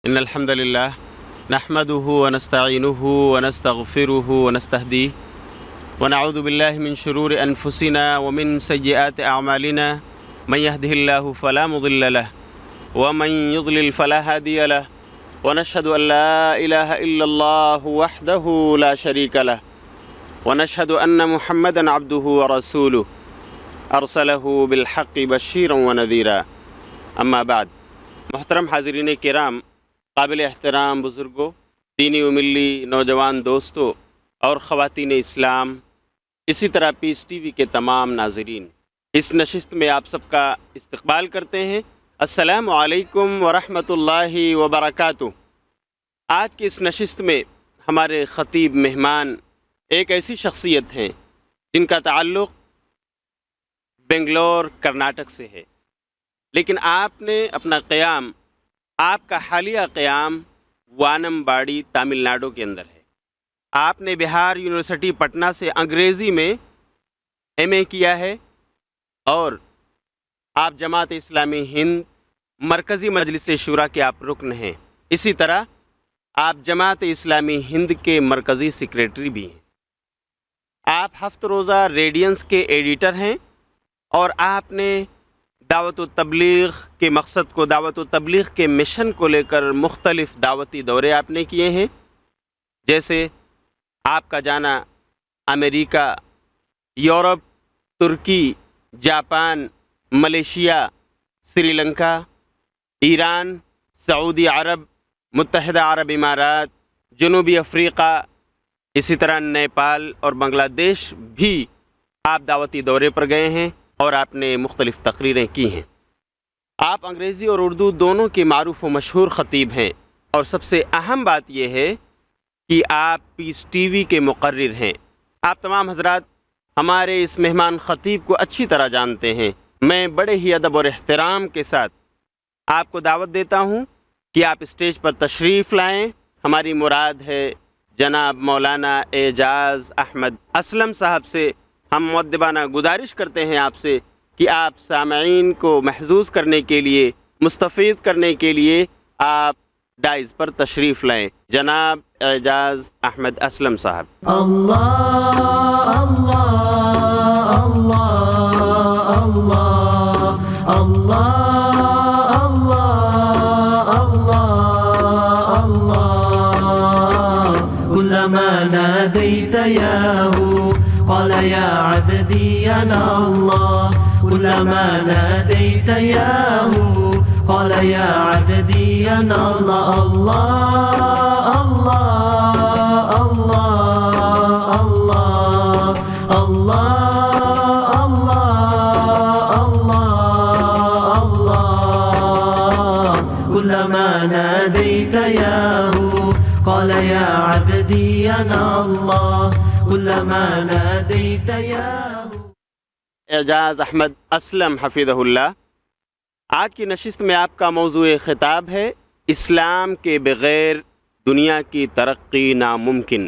إن الحمد لله نحمده ونستعينه ونستغفره ونستهديه ونعوذ بالله من شرور أنفسنا ومن سيئات أعمالنا من يهده الله فلا مضل له ومن يضلل فلا هادي له ونشهد أن لا إله إلا الله وحده لا شريك له ونشهد أن محمدا عبده ورسوله أرسله بالحق بشيرا ونذيرا أما بعد محترم حاضرین کرام، قابل احترام بزرگوں، دینی و ملی نوجوان دوستوں اور خواتین اسلام، اسی طرح پیس ٹی وی کے تمام ناظرین، اس نشست میں آپ سب کا استقبال کرتے ہیں۔ السلام علیکم ورحمۃ اللہ وبرکاتہ۔ آج کی اس نشست میں ہمارے خطیب مہمان ایک ایسی شخصیت ہیں جن کا تعلق بنگلور کرناٹک سے ہے، لیکن آپ نے اپنا قیام، آپ کا حالیہ قیام وانم باڑی تامل ناڈو کے اندر ہے۔ آپ نے بہار یونیورسٹی پٹنہ سے انگریزی میں ایم اے کیا ہے اور آپ جماعت اسلامی ہند مرکزی مجلس شورا کے آپ رکن ہیں۔ اسی طرح آپ جماعت اسلامی ہند کے مرکزی سیکریٹری بھی ہیں۔ آپ ہفت روزہ ریڈینس کے ایڈیٹر ہیں اور آپ نے دعوت و تبلیغ کے مقصد کو، دعوت و تبلیغ کے مشن کو لے کر مختلف دعوتی دورے آپ نے کیے ہیں، جیسے آپ کا جانا امریکہ، یورپ، ترکی، جاپان، ملیشیا، سری لنکا، ایران، سعودی عرب، متحدہ عرب امارات، جنوبی افریقہ، اسی طرح نیپال اور بنگلہ دیش بھی آپ دعوتی دورے پر گئے ہیں اور آپ نے مختلف تقریریں کی ہیں۔ آپ انگریزی اور اردو دونوں کے معروف و مشہور خطیب ہیں، اور سب سے اہم بات یہ ہے کہ آپ پیس ٹی وی کے مقرر ہیں۔ آپ تمام حضرات ہمارے اس مہمان خطیب کو اچھی طرح جانتے ہیں۔ میں بڑے ہی ادب اور احترام کے ساتھ آپ کو دعوت دیتا ہوں کہ آپ اسٹیج پر تشریف لائیں۔ ہماری مراد ہے جناب مولانا اعجاز احمد اسلم صاحب سے ہم مؤدبانہ گزارش کرتے ہیں آپ سے کہ آپ سامعین کو محظوظ کرنے کے لیے، مستفید کرنے کے لیے آپ ڈائز پر تشریف لائیں۔ جناب اعجاز احمد اسلم صاحب۔ اللہ اللہ اللہ اللہ اللہ اللہ اللہ كلما ناديت ياه قال يا عبدي أنا الله كلما ناديت ياه قال يا عبدي أنا الله الله الله الله الله الله الله كلما ناديت ياه قال يا عبدي أنا الله كلما ناديت ياه۔ اعجاز احمد اسلم حفظہ اللہ، آج کی نشست میں آپ کا موضوع خطاب ہے اسلام کے بغیر دنیا کی ترقی ناممکن۔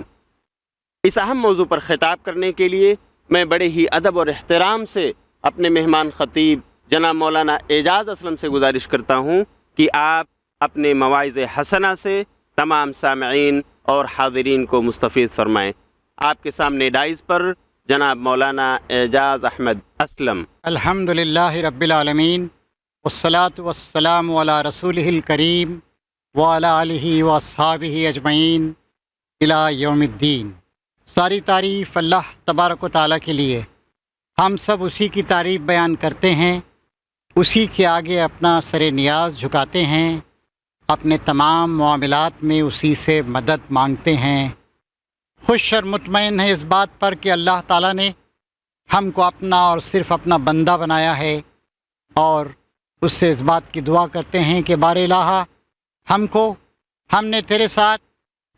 اس اہم موضوع پر خطاب کرنے کے لیے میں بڑے ہی ادب اور احترام سے اپنے مہمان خطیب جناب مولانا اعجاز اسلم سے گزارش کرتا ہوں کہ آپ اپنے مواعظ حسنہ سے تمام سامعین اور حاضرین کو مستفید فرمائیں۔ آپ کے سامنے ڈائز پر جناب مولانا اعجاز احمد اسلم۔ الحمد للہ رب العالمین والصلاة والسلام علی رسولہ الکریم وعلی آلہ واصحابہ اجمعین الی یوم الدین۔ ساری تعریف اللہ تبارک و تعالیٰ کے لیے، ہم سب اسی کی تعریف بیان کرتے ہیں، اسی کے آگے اپنا سر نیاز جھکاتے ہیں، اپنے تمام معاملات میں اسی سے مدد مانگتے ہیں۔ خوش اور مطمئن ہے اس بات پر کہ اللہ تعالیٰ نے ہم کو اپنا اور صرف اپنا بندہ بنایا ہے، اور اس سے اس بات کی دعا کرتے ہیں کہ بار الہ ہم نے تیرے ساتھ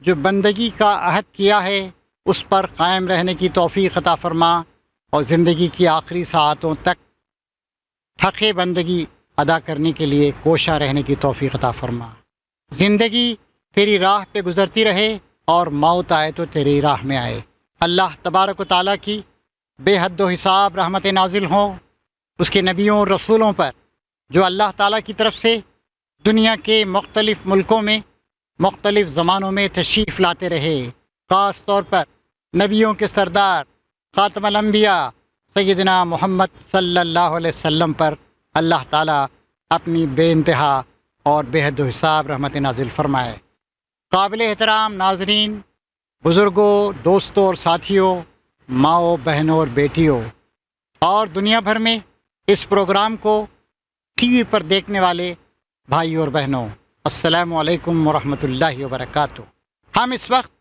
جو بندگی کا عہد کیا ہے اس پر قائم رہنے کی توفیق عطا فرما، اور زندگی کی آخری ساعتوں تک حق بندگی ادا کرنے کے لیے کوشاں رہنے کی توفیق عطا فرما۔ زندگی تیری راہ پہ گزرتی رہے اور موت آئے تو تیری راہ میں آئے۔ اللہ تبارک و تعالیٰ کی بے حد و حساب رحمت نازل ہوں اس کے نبیوں اور رسولوں پر جو اللہ تعالیٰ کی طرف سے دنیا کے مختلف ملکوں میں مختلف زمانوں میں تشریف لاتے رہے، خاص طور پر نبیوں کے سردار خاتم الانبیاء سیدنا محمد صلی اللہ علیہ وسلم پر اللہ تعالیٰ اپنی بے انتہا اور بے حد و حساب رحمت نازل فرمائے۔ قابل احترام ناظرین، بزرگوں، دوستوں اور ساتھیوں، ماؤں، بہنوں اور بیٹیوں، اور دنیا بھر میں اس پروگرام کو ٹی وی پر دیکھنے والے بھائیوں اور بہنوں، السلام علیکم ورحمۃ اللہ وبرکاتہ۔ ہم اس وقت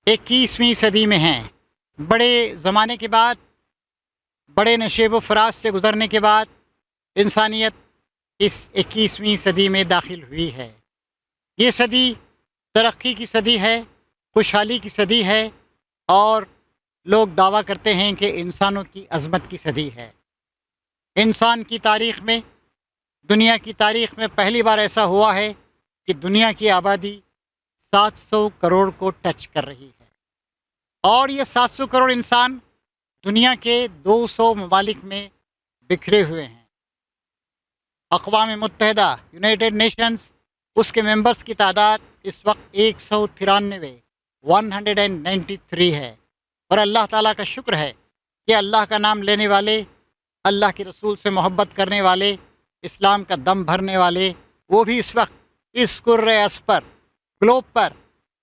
21ویں صدی میں ہیں۔ بڑے زمانے کے بعد، بڑے نشیب و فراز سے گزرنے کے بعد انسانیت اس 21ویں صدی میں داخل ہوئی ہے۔ یہ صدی ترقی کی صدی ہے، خوشحالی کی صدی ہے، اور لوگ دعویٰ کرتے ہیں کہ انسانوں کی عظمت کی صدی ہے۔ انسان کی تاریخ میں، دنیا کی تاریخ میں پہلی بار ایسا ہوا ہے کہ دنیا کی آبادی 700 کروڑ کو ٹچ کر رہی ہے، اور یہ 700 کروڑ انسان دنیا کے 200 ممالک میں بکھرے ہوئے ہیں۔ اقوام متحدہ یونائٹڈ نیشنز، اس کے ممبرز کی تعداد اس وقت 193 ہے، اور اللہ تعالیٰ کا شکر ہے کہ اللہ کا نام لینے والے، اللہ کے رسول سے محبت کرنے والے، اسلام کا دم بھرنے والے، وہ بھی اس وقت اس کرۂ ارض پر، گلوب پر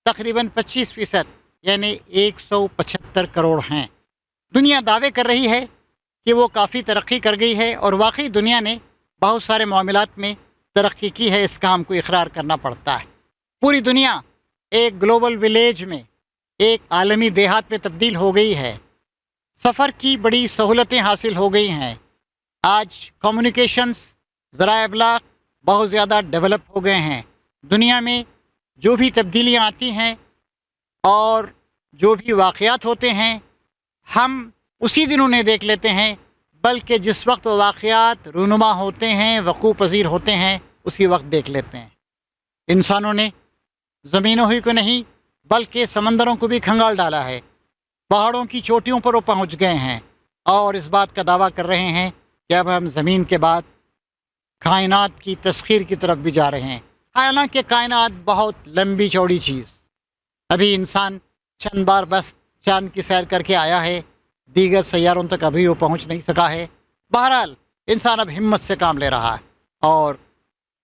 تقریباً 25%، یعنی 175 کروڑ ہیں۔ دنیا دعوے کر رہی ہے کہ وہ کافی ترقی کر گئی ہے، اور واقعی دنیا نے بہت سارے معاملات میں ترقی کی ہے، اس کام کو اقرار کرنا پڑتا ہے۔ پوری دنیا ایک گلوبل ولیج میں، ایک عالمی دیہات میں تبدیل ہو گئی ہے۔ سفر کی بڑی سہولتیں حاصل ہو گئی ہیں۔ آج کمیونیکیشنز، ذرائع ابلاغ بہت زیادہ ڈیولپ ہو گئے ہیں۔ دنیا میں جو بھی تبدیلیاں آتی ہیں اور جو بھی واقعات ہوتے ہیں، ہم اسی دن انہیں دیکھ لیتے ہیں، بلکہ جس وقت وہ واقعات رونما ہوتے ہیں، وقوع پذیر ہوتے ہیں، اسی وقت دیکھ لیتے ہیں۔ انسانوں نے زمینوں ہی کو نہیں بلکہ سمندروں کو بھی کھنگال ڈالا ہے۔ پہاڑوں کی چوٹیوں پر وہ پہنچ گئے ہیں، اور اس بات کا دعویٰ کر رہے ہیں کہ اب ہم زمین کے بعد کائنات کی تسخیر کی طرف بھی جا رہے ہیں۔ حالانکہ کائنات بہت لمبی چوڑی چیز، ابھی انسان چند بار بس چاند کی سیر کر کے آیا ہے، دیگر سیاروں تک ابھی وہ پہنچ نہیں سکا ہے۔ بہرحال انسان اب ہمت سے کام لے رہا ہے، اور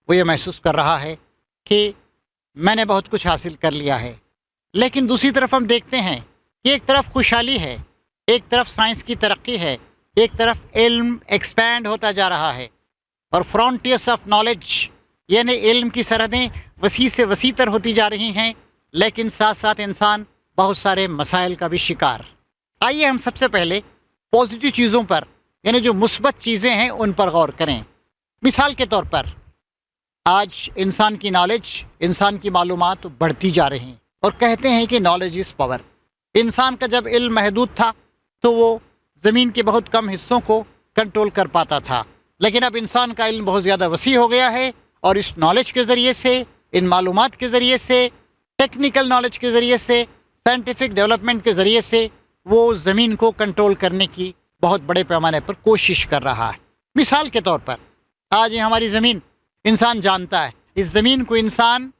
وہ یہ محسوس کر رہا ہے کہ میں نے بہت کچھ حاصل کر لیا ہے۔ لیکن دوسری طرف ہم دیکھتے ہیں کہ ایک طرف خوشحالی ہے، ایک طرف سائنس کی ترقی ہے، ایک طرف علم ایکسپینڈ ہوتا جا رہا ہے، اور فرونٹیئرس آف نالج، یعنی علم کی سرحدیں وسیع سے وسیع تر ہوتی جا رہی ہیں، لیکن ساتھ ساتھ انسان بہت سارے مسائل کا بھی شکار۔ آئیے ہم سب سے پہلے پازیٹیو چیزوں پر، یعنی جو مثبت چیزیں ہیں ان پر غور کریں۔ مثال کے طور پر آج انسان کی نالج، انسان کی معلومات بڑھتی جا رہی ہیں، اور کہتے ہیں کہ نالج از پاور۔ انسان کا جب علم محدود تھا تو وہ زمین کے بہت کم حصوں کو کنٹرول کر پاتا تھا، لیکن اب انسان کا علم بہت زیادہ وسیع ہو گیا ہے، اور اس نالج کے ذریعے سے، ان معلومات کے ذریعے سے، ٹیکنیکل نالج کے ذریعے سے، سائنٹیفک ڈیولپمنٹ کے ذریعے سے وہ زمین کو کنٹرول کرنے کی بہت بڑے پیمانے پر کوشش کر رہا ہے۔ مثال کے طور پر آج یہ ہماری زمین، انسان جانتا ہے اس زمین کو انسان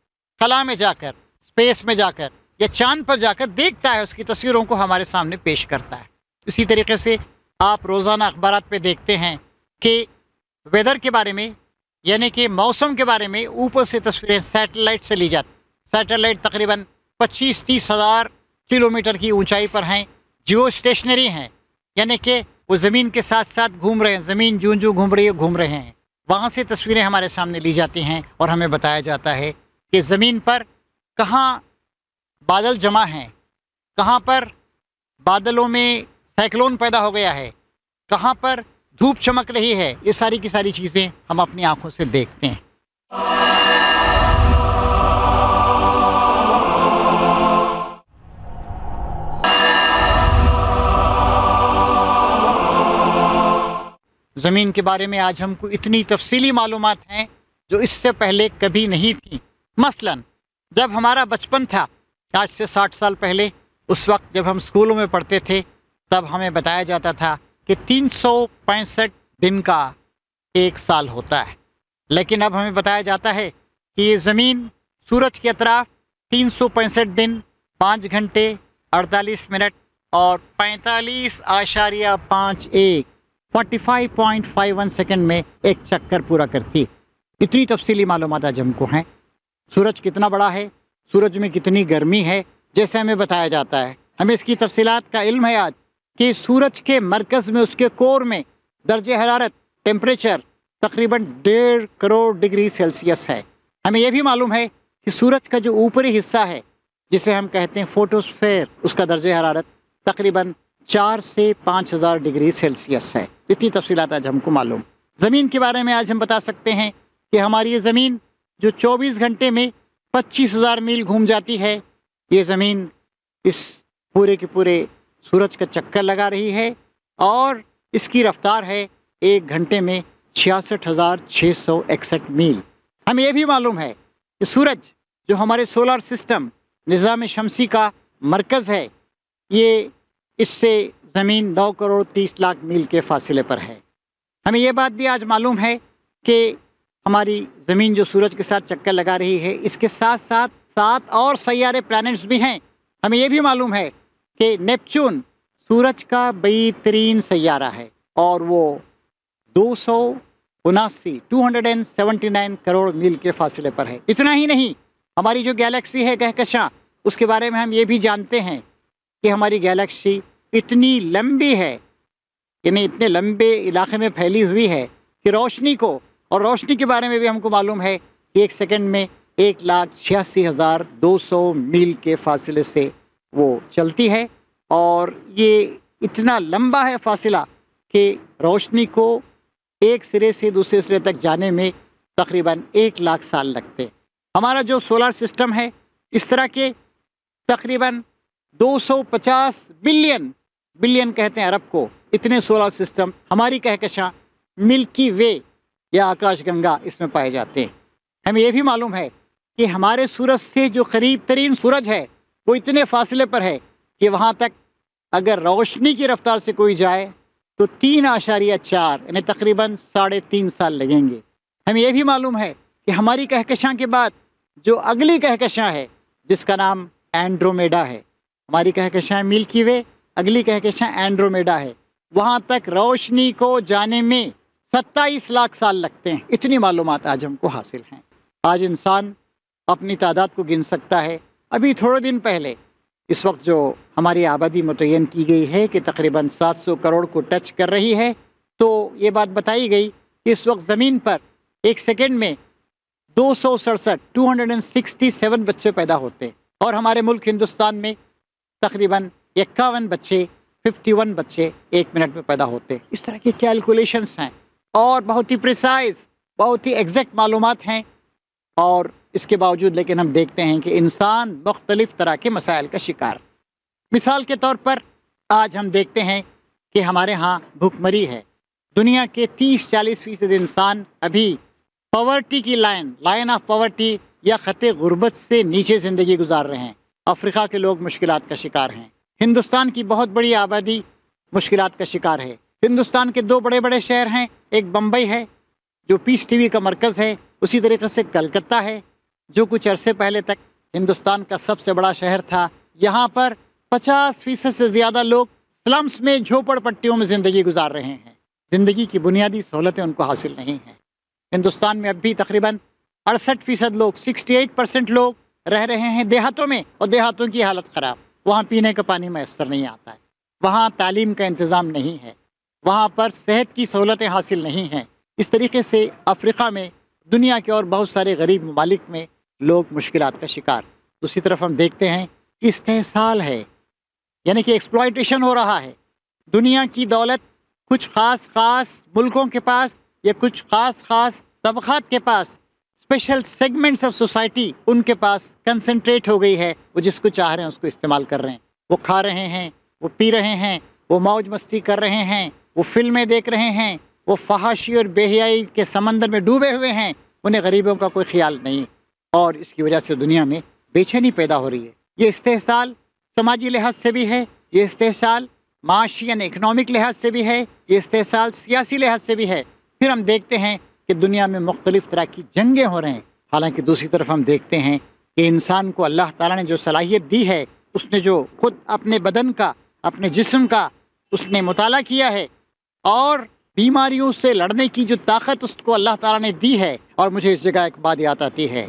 خلا میں جا کر، اسپیس میں جا کر یا چاند پر جا کر دیکھتا ہے، اس کی تصویروں کو ہمارے سامنے پیش کرتا ہے۔ اسی طریقے سے آپ روزانہ اخبارات پہ دیکھتے ہیں کہ ویدر کے بارے میں، یعنی کہ موسم کے بارے میں اوپر سے تصویریں سیٹلائٹ سے لی جاتی۔ سیٹلائٹ تقریباً 25-30 ہزار کلومیٹر کی اونچائی پر ہیں، جیو اسٹیشنری ہیں، یعنی کہ وہ زمین کے ساتھ ساتھ گھوم رہے ہیں، زمین جوں جوں گھوم رہی ہے گھوم رہے ہیں۔ وہاں سے تصویریں ہمارے سامنے لی جاتی ہیں، اور ہمیں بتایا جاتا ہے کہ زمین پر کہاں بادل جمع ہیں، کہاں پر بادلوں میں سائیکلون پیدا ہو گیا ہے، کہاں پر دھوپ چمک رہی ہے۔ یہ ساری کی ساری چیزیں ہم اپنی آنکھوں سے دیکھتے ہیں۔ زمین کے بارے میں آج ہم کو اتنی تفصیلی معلومات ہیں جو اس سے پہلے کبھی نہیں تھیں۔ مثلا جب ہمارا بچپن تھا، آج سے 60 سال پہلے، اس وقت جب ہم اسکولوں میں پڑھتے تھے، تب ہمیں بتایا جاتا تھا کہ 365 دن کا ایک سال ہوتا ہے، لیکن اب ہمیں بتایا جاتا ہے کہ یہ زمین سورج کے اطراف 365 دن 5 گھنٹے 48 منٹ اور 45.51 سیکنڈ میں ایک چکر پورا کرتی ہے۔ اتنی تفصیلی معلومات آج ہم کو ہیں۔ سورج کتنا بڑا ہے، سورج میں کتنی گرمی ہے، جیسے ہمیں بتایا جاتا ہے، ہمیں اس کی تفصیلات کا علم ہے آج کہ سورج کے مرکز میں، اس کے کور میں درجہ حرارت ٹیمپریچر تقریباً 1.5 کروڑ ڈگری سیلسیس ہے۔ ہمیں یہ بھی معلوم ہے کہ سورج کا جو اوپری حصہ ہے جسے ہم کہتے ہیں فوٹوسفیر، اس کا درجہ حرارت تقریباً 4 سے 5,000 ڈگری سیلسیس ہے۔ اتنی تفصیلات آج ہم کو معلوم۔ زمین کے بارے میں آج ہم بتا سکتے ہیں کہ ہماری یہ زمین جو 24 گھنٹے میں 25,000 میل گھوم جاتی ہے، یہ زمین اس پورے کے پورے سورج کا چکر لگا رہی ہے اور اس کی رفتار ہے 1 گھنٹے میں 66,661 میل۔ ہمیں یہ بھی معلوم ہے کہ سورج جو ہمارے سولر سسٹم نظام شمسی کا مرکز ہے، یہ اس سے زمین 9 کروڑ 30 لاکھ میل کے فاصلے پر ہے۔ ہمیں یہ بات بھی آج معلوم ہے کہ ہماری زمین جو سورج کے ساتھ چکر لگا رہی ہے، اس کے ساتھ ساتھ 7 اور سیارے پلانٹس بھی ہیں۔ ہمیں یہ بھی معلوم ہے کہ نیپچون سورج کا بعید ترین سیارہ ہے اور وہ 279 کروڑ میل کے فاصلے پر ہے۔ اتنا ہی نہیں، ہماری جو گیلیکسی ہے کہکشاں، اس کے بارے میں ہم یہ بھی جانتے ہیں کہ ہماری گیلیکسی اتنی لمبی ہے، یعنی اتنے لمبے علاقے میں پھیلی ہوئی ہے کہ روشنی کو، اور روشنی کے بارے میں بھی ہم کو معلوم ہے کہ 1 سیکنڈ میں 1,86,200 میل کے فاصلے سے وہ چلتی ہے، اور یہ اتنا لمبا ہے فاصلہ کہ روشنی کو ایک سرے سے دوسرے سرے تک جانے میں تقریباً 1 لاکھ سال لگتے۔ ہمارا جو سولر سسٹم ہے، اس طرح کے تقریباً 250 بلین کہتے ہیں عرب کو، اتنے سولر سسٹم ہماری کہکشاں ملکی وے یا آکاش گنگا اس میں پائے جاتے ہیں۔ ہمیں یہ بھی معلوم ہے کہ ہمارے سورج سے جو قریب ترین سورج ہے وہ اتنے فاصلے پر ہے کہ وہاں تک اگر روشنی کی رفتار سے کوئی جائے تو 3.4 یعنی تقریباً 3.5 سال لگیں گے۔ ہمیں یہ بھی معلوم ہے کہ ہماری کہکشاں کے بعد جو اگلی کہکشاں ہے جس کا نام اینڈرومیڈا ہے، ہماری کہکشاں ملکی وے، اگلی کہکشاں اینڈرومیڈا ہے، وہاں تک روشنی کو جانے میں 27 لاکھ سال لگتے ہیں۔ اتنی معلومات آج ہم کو حاصل ہیں۔ آج انسان اپنی تعداد کو گن سکتا ہے۔ ابھی تھوڑے دن پہلے، اس وقت جو ہماری آبادی متعین کی گئی ہے کہ تقریباً 700 کروڑ کو ٹچ کر رہی ہے، تو یہ بات بتائی گئی کہ اس وقت زمین پر 1 سیکنڈ میں 267 بچے پیدا ہوتے ہیں، اور ہمارے ملک ہندوستان میں تقریباً 51 بچے 51 بچے 1 منٹ میں پیدا ہوتے ہیں۔ اس طرح کی کیلکولیشنز ہیں اور بہت ہی پریسائز، بہت ہی ایگزیکٹ معلومات ہیں، اور اس کے باوجود لیکن ہم دیکھتے ہیں کہ انسان مختلف طرح کے مسائل کا شکار۔ مثال کے طور پر آج ہم دیکھتے ہیں کہ ہمارے ہاں بھوک مری ہے۔ دنیا کے 30-40% انسان ابھی پاورٹی کی لائن آف پاورٹی یا خط غربت سے نیچے زندگی گزار رہے ہیں۔ افریقہ کے لوگ مشکلات کا شکار ہیں۔ ہندوستان کی بہت بڑی آبادی مشکلات کا شکار ہے۔ ہندوستان کے 2 بڑے بڑے شہر ہیں، ایک بمبئی ہے جو پیس ٹی وی کا مرکز ہے، اسی طریقے سے کلکتہ ہے جو کچھ عرصے پہلے تک ہندوستان کا سب سے بڑا شہر تھا۔ یہاں پر 50% سے زیادہ لوگ سلمز میں، جھوپڑ پٹیوں میں زندگی گزار رہے ہیں۔ زندگی کی بنیادی سہولتیں ان کو حاصل نہیں ہیں۔ ہندوستان میں اب بھی تقریباً 68% لوگ 68% لوگ رہ رہے ہیں دیہاتوں میں، اور دیہاتوں کی حالت خراب۔ وہاں پینے کا پانی میسر نہیں آتا ہے، وہاں تعلیم کا انتظام نہیں ہے، وہاں پر صحت کی سہولتیں حاصل نہیں ہیں۔ اس طریقے سے افریقہ میں، دنیا کے اور بہت سارے غریب ممالک میں لوگ مشکلات کا شکار۔ دوسری طرف ہم دیکھتے ہیں کہ استحصال ہے، یعنی کہ ایکسپلائٹیشن ہو رہا ہے۔ دنیا کی دولت کچھ خاص ملکوں کے پاس یا کچھ خاص طبقات کے پاس، اسپیشل سیگمنٹس آف سوسائٹی ان کے پاس کنسنٹریٹ ہو گئی ہے۔ وہ جس کو چاہ رہے ہیں اس کو استعمال کر رہے ہیں، وہ کھا رہے ہیں، وہ پی رہے ہیں، وہ موج مستی کر رہے ہیں، وہ فلمیں دیکھ رہے ہیں، وہ فحاشی اور بے حیائی کے سمندر میں ڈوبے ہوئے ہیں۔ انہیں غریبوں کا کوئی خیال نہیں، اور اس کی وجہ سے دنیا میں بے چینی پیدا ہو رہی ہے۔ یہ استحصال سماجی لحاظ سے بھی ہے، یہ استحصال معاشی یعنی اکنامک لحاظ سے بھی ہے، یہ استحصال سیاسی لحاظ سے بھی ہے۔ پھر ہم دیکھتے ہیں کہ دنیا میں مختلف طرح کی جنگیں ہو رہے ہیں، حالانکہ دوسری طرف ہم دیکھتے ہیں کہ انسان کو اللہ تعالیٰ نے جو صلاحیت دی ہے، اس نے جو خود اپنے بدن کا، اپنے جسم کا اس نے مطالعہ کیا ہے، اور بیماریوں سے لڑنے کی جو طاقت اس کو اللہ تعالیٰ نے دی ہے۔ اور مجھے اس جگہ ایک بات یاد آتی ہے،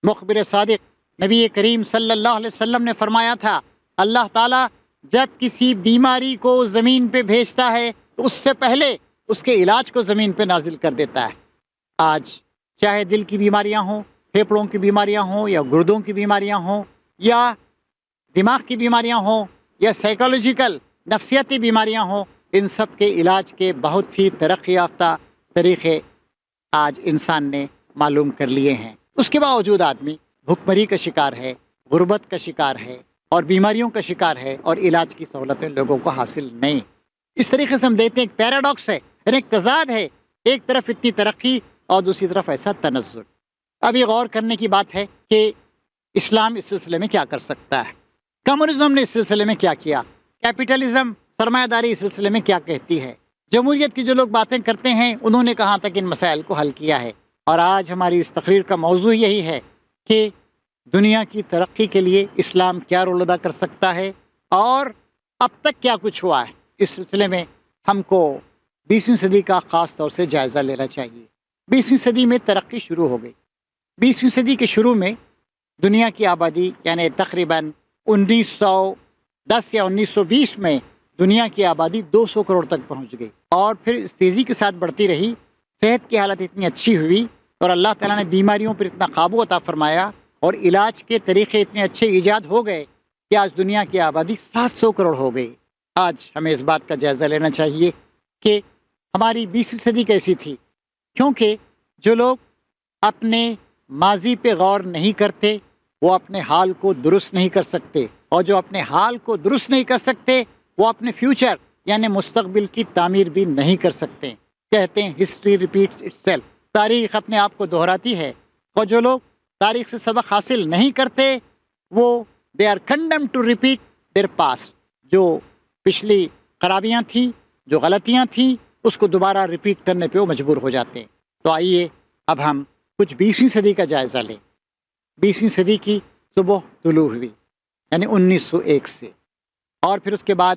مخبر صادق نبی کریم صلی اللہ علیہ وسلم نے فرمایا تھا، اللہ تعالیٰ جب کسی بیماری کو زمین پہ بھیجتا ہے تو اس سے پہلے اس کے علاج کو زمین پہ نازل کر دیتا ہے۔ آج چاہے دل کی بیماریاں ہوں، پھیپھڑوں کی بیماریاں ہوں، یا گردوں کی بیماریاں ہوں، یا دماغ کی بیماریاں ہوں، یا سائیکولوجیکل نفسیاتی بیماریاں ہوں، ان سب کے علاج کے بہت ہی ترقی یافتہ طریقے آج انسان نے معلوم کر لیے ہیں۔ اس کے باوجود آدمی بھوک مری کا شکار ہے، غربت کا شکار ہے، اور بیماریوں کا شکار ہے، اور علاج کی سہولتیں لوگوں کو حاصل نہیں۔ اس طریقے سے ہم دیکھتے ہیں ایک پیراڈاکس ہے، یعنی ایک تضاد ہے، ایک طرف اتنی ترقی اور دوسری طرف ایسا تنزل۔ اب یہ غور کرنے کی بات ہے کہ اسلام اس سلسلے میں کیا کر سکتا ہے، کمیونزم نے اس سلسلے میں کیا کیا، کیپٹلزم سرمایہ داری اس سلسلے میں کیا کہتی ہے، جمہوریت کی جو لوگ باتیں کرتے ہیں انہوں نے کہاں تک ان مسائل کو حل کیا ہے۔ اور آج ہماری اس تقریر کا موضوع یہی ہے کہ دنیا کی ترقی کے لیے اسلام کیا رول ادا کر سکتا ہے، اور اب تک کیا کچھ ہوا ہے۔ اس سلسلے میں ہم کو 20ویں صدی کا خاص طور سے جائزہ لینا چاہیے۔ 20ویں صدی میں ترقی شروع ہو گئی۔ 20ویں صدی کے شروع میں دنیا کی آبادی یعنی تقریباً 1910 یا 1920 میں دنیا کی آبادی 200 کروڑ تک پہنچ گئی، اور پھر اس تیزی کے ساتھ بڑھتی رہی۔ صحت کی حالت اتنی اچھی ہوئی اور اللہ تعالیٰ نے بیماریوں پر اتنا قابو عطا فرمایا، اور علاج کے طریقے اتنے اچھے ایجاد ہو گئے کہ آج دنیا کی آبادی 700 کروڑ ہو گئی۔ آج ہمیں اس بات کا جائزہ لینا چاہیے کہ ہماری 20ویں صدی کیسی تھی، کیونکہ جو لوگ اپنے ماضی پہ غور نہیں کرتے وہ اپنے حال کو درست نہیں کر سکتے، اور جو اپنے حال کو درست نہیں کر سکتے وہ اپنے فیوچر یعنی مستقبل کی تعمیر بھی نہیں کر سکتے۔ کہتے ہیں ہسٹری ریپیٹس اٹ سیلف، تاریخ اپنے آپ کو دہراتی ہے، اور جو لوگ تاریخ سے سبق حاصل نہیں کرتے وہ they are condemned to repeat their past, جو پچھلی خرابیاں تھیں، جو غلطیاں تھیں، اس کو دوبارہ ریپیٹ کرنے پہ وہ مجبور ہو جاتے ہیں۔ تو آئیے اب ہم کچھ 20ویں صدی کا جائزہ لیں۔ 20ویں صدی کی صبح طلوع ہوئی یعنی 1901 سے، اور پھر اس کے بعد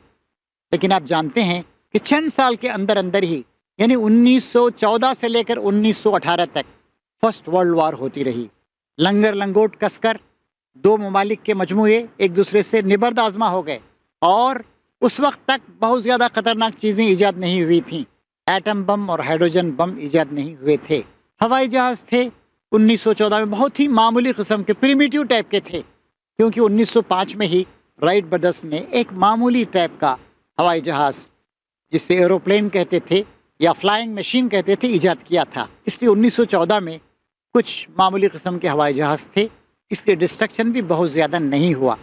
لیکن آپ جانتے ہیں کہ چند سال کے اندر اندر ہی یعنی 1914 سے لے کر 1918 تک فرسٹ ورلڈ وار ہوتی رہی۔ لنگر لنگوٹ کس کر دو ممالک کے مجموعے ایک دوسرے سے نبرد آزما ہو گئے، اور اس وقت تک بہت زیادہ خطرناک چیزیں ایجاد نہیں ہوئی تھیں۔ ایٹم بم اور ہائیڈروجن بم ایجاد نہیں ہوئے تھے۔ ہوائی جہاز تھے 1914 میں بہت ہی معمولی قسم کے، پریمیٹیو ٹائپ کے تھے، کیونکہ 1905 میں ہی رائٹ برادرز نے ایک معمولی ٹائپ کا ہوائی جہاز جسے ایروپلین کہتے تھے یا فلائنگ مشین کہتے تھے ایجاد کیا تھا۔ اس لیے 1914 میں کچھ معمولی قسم کے ہوائی جہاز تھے، اس لیے ڈسٹرکشن بھی بہت زیادہ نہیں ہوا۔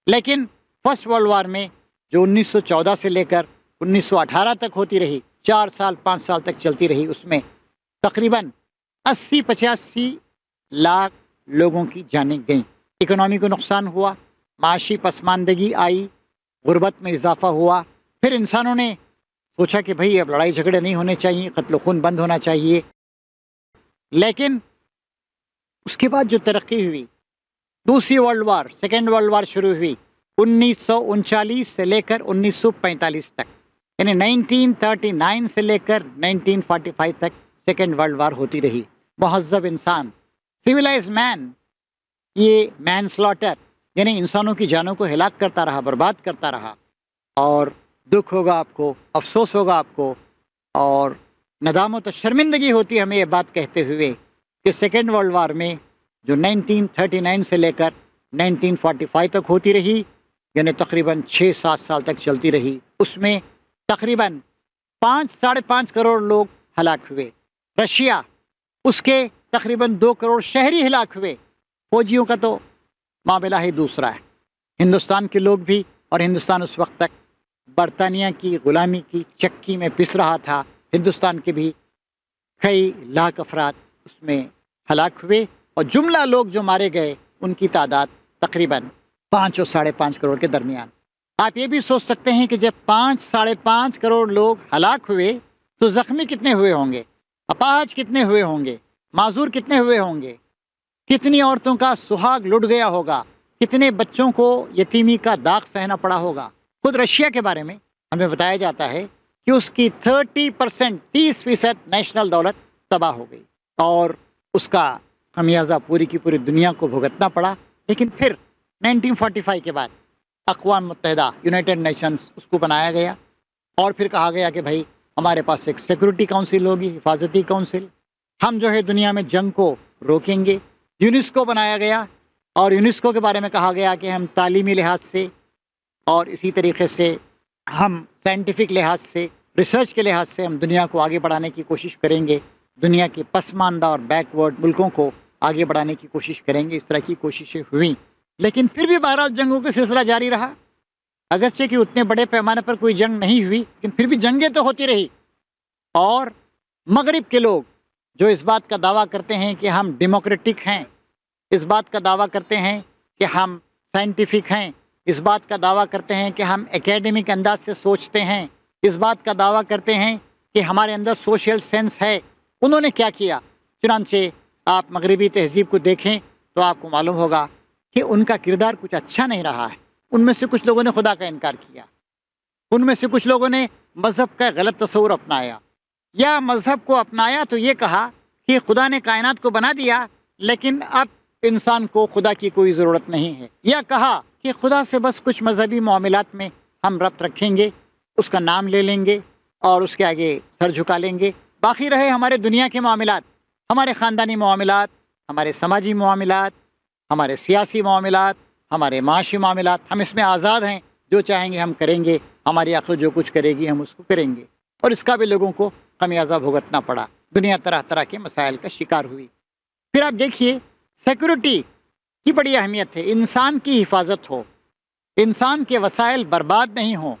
لیکن فرسٹ ورلڈ وار میں جو 1914 سے لے کر 1918 تک ہوتی رہی، 4 سال 5 سال تک چلتی رہی، اس میں تقریباً 80-85 لاکھ لوگوں کی جانیں گئیں۔ اکنامی کو نقصان ہوا، معاشی پسماندگی آئی، غربت میں اضافہ ہوا۔ پھر انسانوں نے سوچا کہ بھئی اب لڑائی جھگڑے نہیں ہونے چاہیے، قتل و خون بند ہونا چاہیے۔ لیکن اس کے بعد جو ترقی ہوئی، دوسری world war, second world war شروع ہوئی 1939 سے لے کر 1945 تک، یعنی 1939 سے لے کر 1945 تک سیکنڈ ورلڈ وار ہوتی رہی۔ مہذب انسان، سویلائز مین، یہ مین سلاٹر یعنی انسانوں کی جانوں کو ہلاک کرتا رہا، برباد کرتا رہا۔ اور دکھ ہوگا آپ کو، افسوس ہوگا آپ کو، اور ندامت و شرمندگی ہوتی ہے ہمیں یہ بات کہتے ہوئے کہ سیکنڈ ورلڈ وار میں جو 1939 سے لے کر 1945 تک ہوتی رہی، یعنی تقریباً 6-7 سال تک چلتی رہی، اس میں تقریباً 5-5.5 کروڑ لوگ ہلاک ہوئے۔ رشیا، اس کے تقریباً 2 کروڑ شہری ہلاک ہوئے۔ فوجیوں کا تو معاملہ ہی دوسرا ہے۔ ہندوستان کے لوگ بھی، اور ہندوستان اس وقت تک برطانیہ کی غلامی کی چکی میں پس رہا تھا، ہندوستان کے بھی کئی لاکھ افراد اس میں ہلاک ہوئے، اور جملہ لوگ جو مارے گئے ان کی تعداد تقریباً 5 اور 5.5 کروڑ کے درمیان۔ آپ یہ بھی سوچ سکتے ہیں کہ جب 5-5.5 کروڑ لوگ ہلاک ہوئے تو زخمی کتنے ہوئے ہوں گے، اپاہج کتنے ہوئے ہوں گے، معذور کتنے ہوئے ہوں گے۔ کتنی عورتوں کا سہاگ لٹ گیا ہوگا، کتنے بچوں کو یتیمی کا داغ سہنا پڑا ہوگا۔ خود رشیا کے بارے میں ہمیں بتایا جاتا ہے کہ اس کی 30% نیشنل دولت تباہ ہو گئی اور اس کا خمیازہ پوری کی پوری دنیا کو بھگتنا پڑا۔ لیکن پھر 1945 کے بعد اقوام متحدہ یونائٹڈ نیشنز اس کو بنایا گیا اور پھر کہا گیا کہ بھائی ہمارے پاس ایک سیکورٹی کونسل ہوگی، حفاظتی کونسل، ہم جو ہے دنیا میں جنگ کو روکیں گے۔ یونیسکو بنایا گیا اور یونیسکو کے بارے میں کہا گیا کہ ہم تعلیمی لحاظ سے اور اسی طریقے سے ہم سائنٹیفک لحاظ سے، ریسرچ کے لحاظ سے ہم دنیا کو آگے بڑھانے کی کوشش کریں گے، دنیا کے پسماندہ اور بیکورڈ ملکوں کو آگے بڑھانے کی کوشش کریں گے۔ اس طرح کی کوششیں ہوئیں، لیکن پھر بھی بہرحال جنگوں کا سلسلہ جاری رہا۔ اگرچہ کہ اتنے بڑے پیمانے پر کوئی جنگ نہیں ہوئی، لیکن پھر بھی جنگیں تو ہوتی رہی۔ اور مغرب کے لوگ جو اس بات کا دعویٰ کرتے ہیں کہ ہم ڈیموکریٹک ہیں، اس بات کا دعویٰ کرتے ہیں کہ ہم سائنٹیفک ہیں، اس بات کا دعویٰ کرتے ہیں کہ ہم اکیڈمک انداز سے سوچتے ہیں، اس بات کا دعویٰ کرتے ہیں کہ ہمارے اندر سوشل سینس ہے، انہوں نے کیا کیا؟ چنانچہ آپ مغربی تہذیب کو دیکھیں تو آپ کو معلوم ہوگا کہ ان کا کردار کچھ اچھا نہیں رہا ہے۔ ان میں سے کچھ لوگوں نے خدا کا انکار کیا، ان میں سے کچھ لوگوں نے مذہب کا غلط تصور اپنایا، یا مذہب کو اپنایا تو یہ کہا کہ خدا نے کائنات کو بنا دیا لیکن اب انسان کو خدا کی کوئی ضرورت نہیں ہے، یا کہا کہ خدا سے بس کچھ مذہبی معاملات میں ہم ربط رکھیں گے، اس کا نام لے لیں گے اور اس کے آگے سر جھکا لیں گے، باقی رہے ہمارے دنیا کے معاملات، ہمارے خاندانی معاملات، ہمارے سماجی معاملات، ہمارے سیاسی معاملات، ہمارے معاشی معاملات، ہم اس میں آزاد ہیں، جو چاہیں گے ہم کریں گے، ہماری عقل جو کچھ کرے گی ہم اس کو کریں گے۔ اور اس کا بھی لوگوں کو خمیازہ بھگتنا پڑا، دنیا طرح طرح کے مسائل کا شکار ہوئی۔ پھر آپ دیکھیے سیکورٹی کی بڑی اہمیت ہے، انسان کی حفاظت ہو، انسان کے وسائل برباد نہیں ہوں،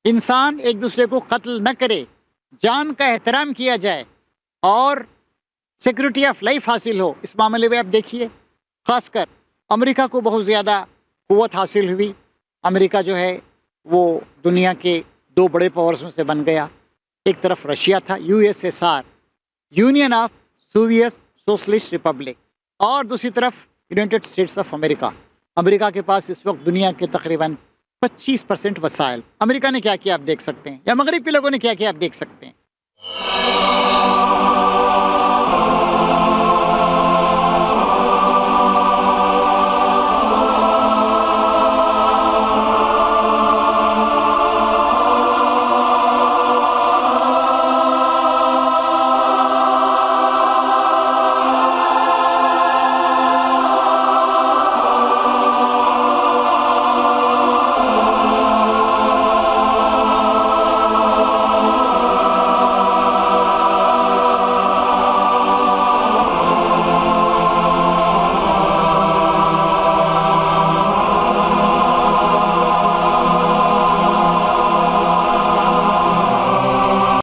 انسان ایک دوسرے کو قتل نہ کرے، جان کا احترام کیا جائے اور سیکورٹی آف لائف حاصل ہو۔ اس معاملے میں آپ دیکھیے خاص کر امریکہ کو بہت زیادہ قوت حاصل ہوئی۔ امریکہ جو ہے وہ دنیا کے دو بڑے پاورز میں سے بن گیا، ایک طرف رشیا تھا، USSR، union of Soviet socialist republic, اور دوسری طرف یونائٹڈ اسٹیٹس آف امریکہ۔ امریکہ کے پاس اس وقت دنیا کے تقریباً 25% وسائل۔ امریکہ نے کیا کیا آپ دیکھ سکتے ہیں، یا مغرب کے لوگوں نے کیا کیا آپ دیکھ سکتے ہیں۔